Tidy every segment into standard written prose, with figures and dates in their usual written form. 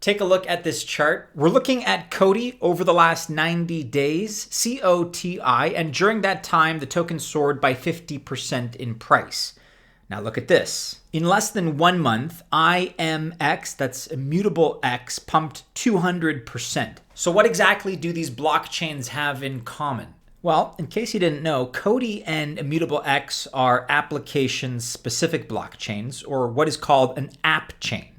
Take a look at this chart. We're looking at COTI over the last 90 days, COTI, and during that time, the token soared by 50% in price. Now look at this. In less than 1 month, IMX, that's Immutable X, pumped 200%. So what exactly do these blockchains have in common? Well, in case you didn't know, COTI and Immutable X are application-specific blockchains, or what is called an appchain.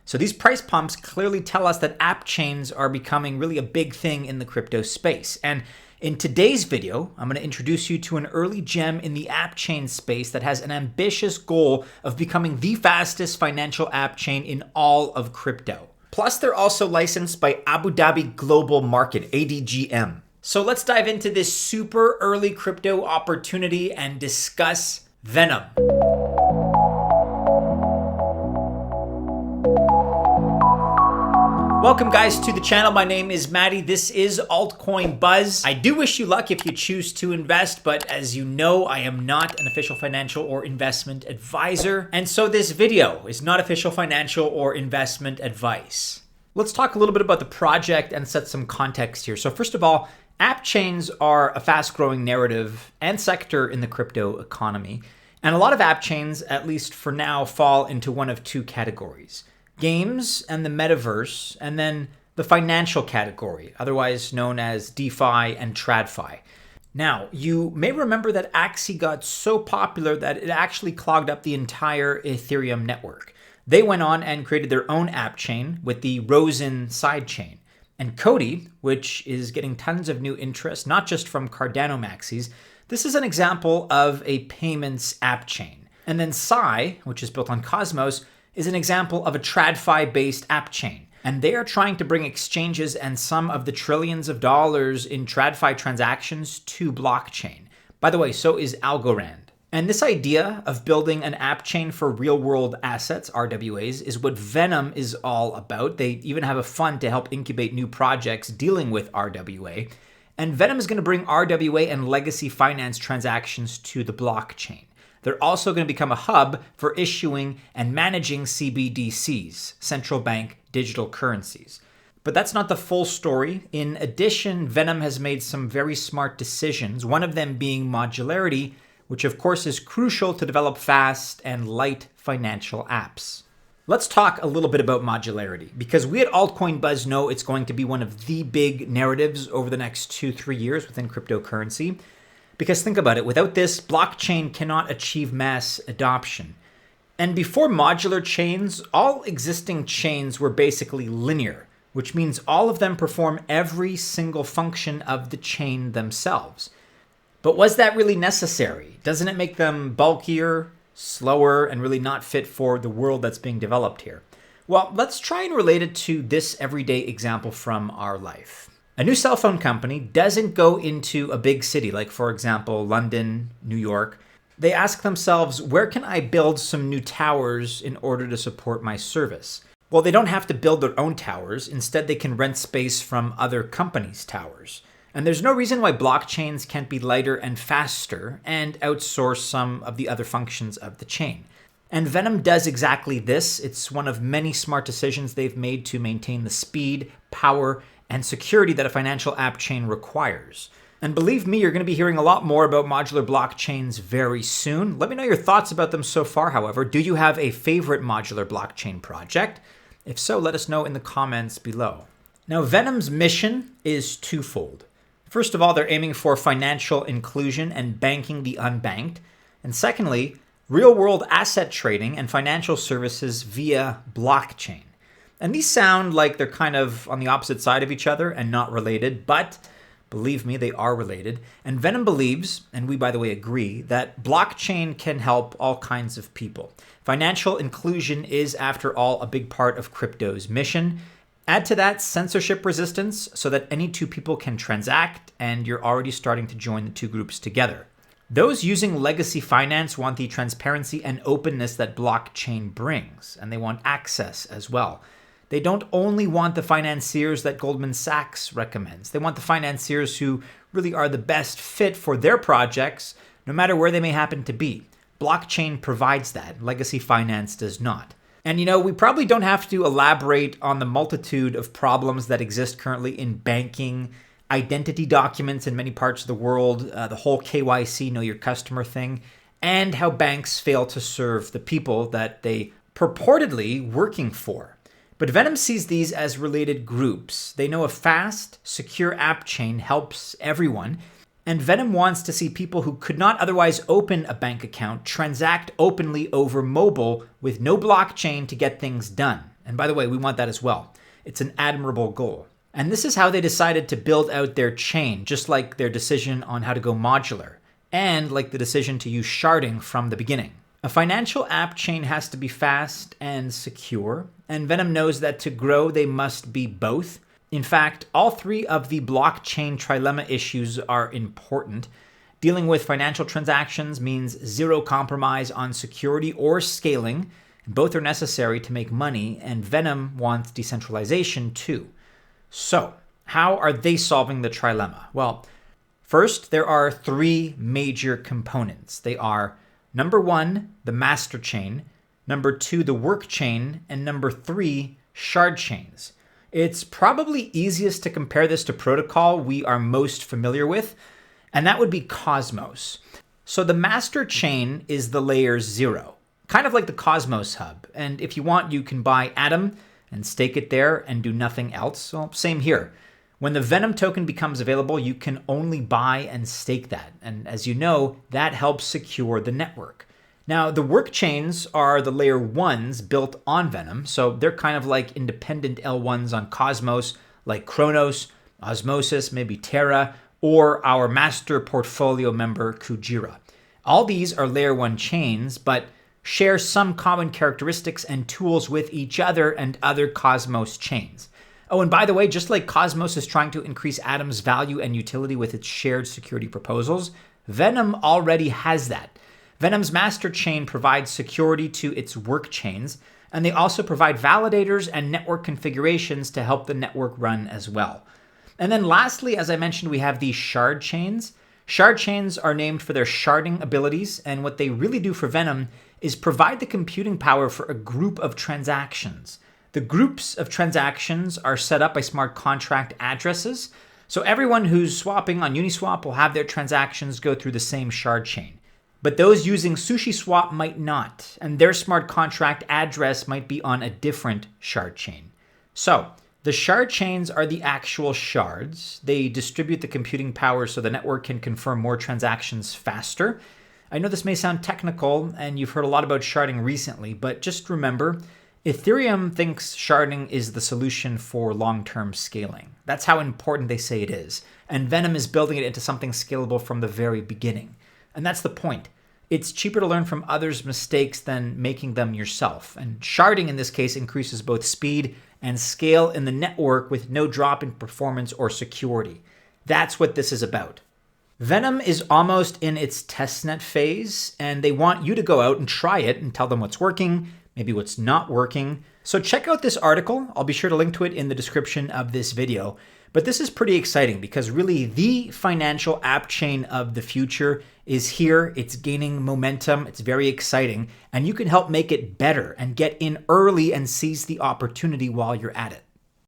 So these price pumps clearly tell us that appchains are becoming really a big thing in the crypto space. And in today's video, I'm going to introduce you to an early gem in the appchain space that has an ambitious goal of becoming the fastest financial appchain in all of crypto. Plus, they're also licensed by Abu Dhabi Global Market, ADGM. So let's dive into this super early crypto opportunity and discuss Venom. Welcome guys to the channel. My name is Maddie. This is Altcoin Buzz. I do wish you luck if you choose to invest, but as you know, I am not an official financial or investment advisor. And so this video is not official financial or investment advice. Let's talk a little bit about the project and set some context here. So first of all, appchains are a fast-growing narrative and sector in the crypto economy. And a lot of appchains, at least for now, fall into one of two categories: games and the metaverse, and then the financial category, otherwise known as DeFi and TradFi. Now, you may remember that Axie got so popular that it actually clogged up the entire Ethereum network. They went on and created their own app chain with the Rosen sidechain. And COTI, which is getting tons of new interest, not just from Cardano maxis, this is an example of a payments app chain. And then Psi, which is built on Cosmos, is an example of a TradFi-based app chain. And they are trying to bring exchanges and some of the trillions of dollars in TradFi transactions to blockchain. By the way, so is Algorand. And this idea of building an app chain for real-world assets, RWAs, is what Venom is all about. They even have a fund to help incubate new projects dealing with RWA. And Venom is going to bring RWA and legacy finance transactions to the blockchain. They're also going to become a hub for issuing and managing CBDCs, central bank digital currencies. But that's not the full story. In addition, Venom has made some very smart decisions, one of them being modularity, which of course is crucial to develop fast and light financial apps. Let's talk a little bit about modularity, because we at Altcoin Buzz know it's going to be one of the big narratives over the next 2-3 years within cryptocurrency. Because think about it, without this, blockchain cannot achieve mass adoption. And before modular chains, all existing chains were basically linear, which means all of them perform every single function of the chain themselves. But was that really necessary? Doesn't it make them bulkier, slower, and really not fit for the world that's being developed here? Well, let's try and relate it to this everyday example from our life. A new cell phone company doesn't go into a big city, like for example, London, New York. They ask themselves, where can I build some new towers in order to support my service? Well, they don't have to build their own towers. Instead, they can rent space from other companies' towers. And there's no reason why blockchains can't be lighter and faster and outsource some of the other functions of the chain. And Venom does exactly this. It's one of many smart decisions they've made to maintain the speed, power, and security that a financial app chain requires. And believe me, you're going to be hearing a lot more about modular blockchains very soon. Let me know your thoughts about them so far, however. Do you have a favorite modular blockchain project? If so, let us know in the comments below. Now, Venom's mission is twofold. First of all, they're aiming for financial inclusion and banking the unbanked. And secondly, real-world asset trading and financial services via blockchain. And these sound like they're kind of on the opposite side of each other and not related, but believe me, they are related. And Venom believes, and we by the way agree, that blockchain can help all kinds of people. Financial inclusion is, after all, a big part of crypto's mission. Add to that censorship resistance so that any two people can transact, and you're already starting to join the two groups together. Those using legacy finance want the transparency and openness that blockchain brings, and they want access as well. They don't only want the financiers that Goldman Sachs recommends. They want the financiers who really are the best fit for their projects, no matter where they may happen to be. Blockchain provides that. Legacy finance does not. And we probably don't have to elaborate on the multitude of problems that exist currently in banking, identity documents in many parts of the world, the whole KYC, know your customer thing, and how banks fail to serve the people that they purportedly working for. But Venom sees these as related groups. They know a fast, secure app chain helps everyone, and Venom wants to see people who could not otherwise open a bank account transact openly over mobile with no blockchain to get things done. And by the way, we want that as well. It's an admirable goal. And this is how they decided to build out their chain, just like their decision on how to go modular, and like the decision to use sharding from the beginning. A financial app chain has to be fast and secure, and Venom knows that to grow, they must be both. In fact, all three of the blockchain trilemma issues are important. Dealing with financial transactions means zero compromise on security or scaling. Both are necessary to make money, and Venom wants decentralization too. So, how are they solving the trilemma? Well, first, there are three major components. They are number one, the master chain, number two, the work chain, and number three, shard chains. It's probably easiest to compare this to protocol we are most familiar with, and that would be Cosmos. So the master chain is the layer 0, kind of like the Cosmos hub. And if you want, you can buy Atom and stake it there and do nothing else. Well, same here. When the Venom token becomes available, you can only buy and stake that. And as you know, that helps secure the network. Now, the work chains are the layer 1s built on Venom, so they're kind of like independent L1s on Cosmos, like Kronos, Osmosis, maybe Terra, or our master portfolio member, Kujira. All these are layer 1 chains, but share some common characteristics and tools with each other and other Cosmos chains. Oh, and by the way, just like Cosmos is trying to increase Atom's value and utility with its shared security proposals, Venom already has that. Venom's master chain provides security to its work chains, and they also provide validators and network configurations to help the network run as well. And then lastly, as I mentioned, we have these shard chains. Shard chains are named for their sharding abilities, and what they really do for Venom is provide the computing power for a group of transactions. The groups of transactions are set up by smart contract addresses, so everyone who's swapping on Uniswap will have their transactions go through the same shard chain. But those using SushiSwap might not, and their smart contract address might be on a different shard chain. So, the shard chains are the actual shards. They distribute the computing power so the network can confirm more transactions faster. I know this may sound technical, and you've heard a lot about sharding recently, but just remember, Ethereum thinks sharding is the solution for long-term scaling. That's how important they say it is. And Venom is building it into something scalable from the very beginning. And that's the point. It's cheaper to learn from others' mistakes than making them yourself. And sharding in this case increases both speed and scale in the network with no drop in performance or security. That's what this is about. Venom is almost in its testnet phase, and they want you to go out and try it and tell them what's working, maybe what's not working. So check out this article. I'll be sure to link to it in the description of this video. But this is pretty exciting because really the financial app chain of the future is here. It's gaining momentum. It's very exciting. And you can help make it better and get in early and seize the opportunity while you're at it.